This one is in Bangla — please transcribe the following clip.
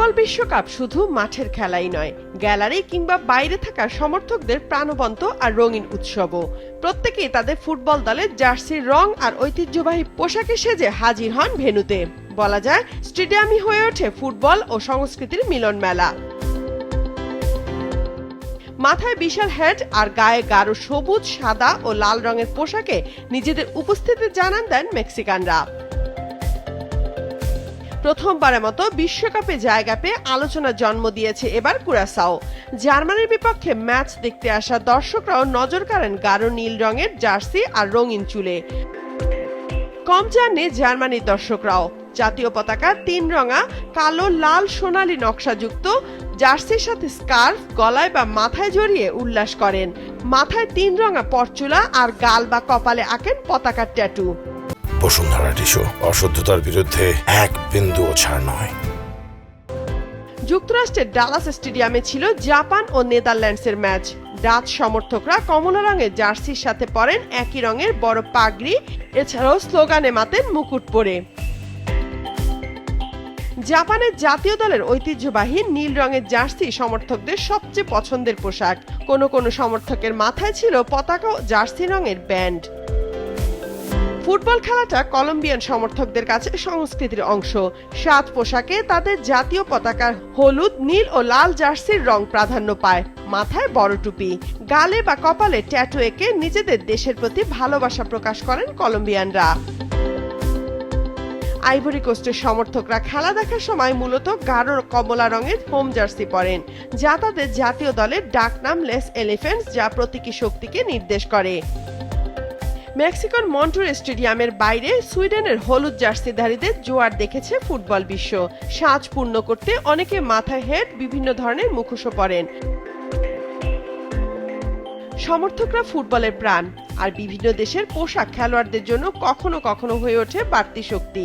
ফুটবল বিশ্বকাপ শুধু মাঠের খেলাই নয়, গ্যালারি কিংবা বাইরে থাকা সমর্থকদের প্রাণবন্ত আর রঙিন উৎসবও। প্রত্যেকেই তাদের ফুটবল দলের জার্সির রং আর ঐতিহ্যবাহী পোশাকে সেজে হাজির হন ভেন্যুতে। বলা যায় স্টেডিয়ামই হয়ে ওঠে ফুটবল ও সংস্কৃতির মিলন মেলা। মাথায় বিশাল হেড আর গায়ে গাঢ় সবুজ, সাদা ও লাল রঙের পোশাকে নিজেদের উপস্থিতি জানান দেন মেক্সিকানরা। প্রথমবারের মতো বিশ্বকাপে জায়গা পেয়ে আলোচনার জন্ম দিয়েছে এবার কুরাসাও। জার্মানির বিপক্ষে ম্যাচ দেখতে আসা দর্শকরাও নজর কাড়েন গাঢ় নীল রঙের জার্সি আর রঙিন চুলে। কম যাননি জার্মানির দর্শকরাও। জাতীয় পতাকা 3 রঙা কালো, লাল, সোনালী নকশাযুক্ত জার্সির সাথে স্কার্ফ গলায় বা মাথায় জড়িয়ে উল্লাস করেন। মাথায় 3 রঙা পরচুলা আর গাল বা কপালে আঁকেন পতাকার ট্যাটু। বসুন্ধরা টিস্যু, অশুদ্ধতার বিরুদ্ধে এক বিন্দুও ছাড় নয়। যুক্তরাষ্ট্রের ডালাস স্টেডিয়ামে ছিল জাপান ও নেদারল্যান্ডসের ম্যাচ। ডাচ সমর্থকরা কমলা রঙের জার্সির সাথে পরেন একই রঙের বড় পাগড়ি, এছাড়াও স্লোগানে মাতেন মুকুট পরে। জাপানের জাতীয় দলের ঐতিহ্যবাহী নীল রঙের জার্সি সমর্থকদের সবচেয়ে পছন্দের পোশাক। কোনো কোনো সমর্থকের মাথায় ছিল পতাকা ও জার্সি রঙের ব্যান্ড। ফুটবল খেলাটা কলম্বিয়ান সমর্থকদের কাছে সংস্কৃতির অংশ। সাত পোশাকে তাদের জাতীয় পতাকার হলুদ, নীল ও লাল জার্সির রং প্রাধান্য পায়। মাথায় বড় টুপি, গালে বা কপালে ট্যাটু এঁকে নিজেদের দেশের প্রতি ভালোবাসা প্রকাশ করেন কলম্বিয়ানরা। আইভরি কোস্টের সমর্থকরা খেলা দেখার সময় মূলত গাঢ় কমলা রঙের হোম জার্সি পরেন, যা তাদের জাতীয় দলের ডাকনাম লেস এলিফ্যান্টস, যা প্রতীকী শক্তিকে নির্দেশ করে। মেক্সিকোর মন্টুর স্টেডিয়ামের বাইরে সুইডেনের হলুদ জার্সিধারীদের জোয়ার দেখেছে ফুটবল বিশ্ব। সাজ পূর্ণ করতে অনেকে মাথায় হেড, বিভিন্ন ধরনের মুখোশও পরেন। সমর্থকরা ফুটবলের প্রাণ, আর বিভিন্ন দেশের পোশাক খেলোয়াড়দের জন্য কখনো কখনো হয়ে ওঠে বাড়তি শক্তি।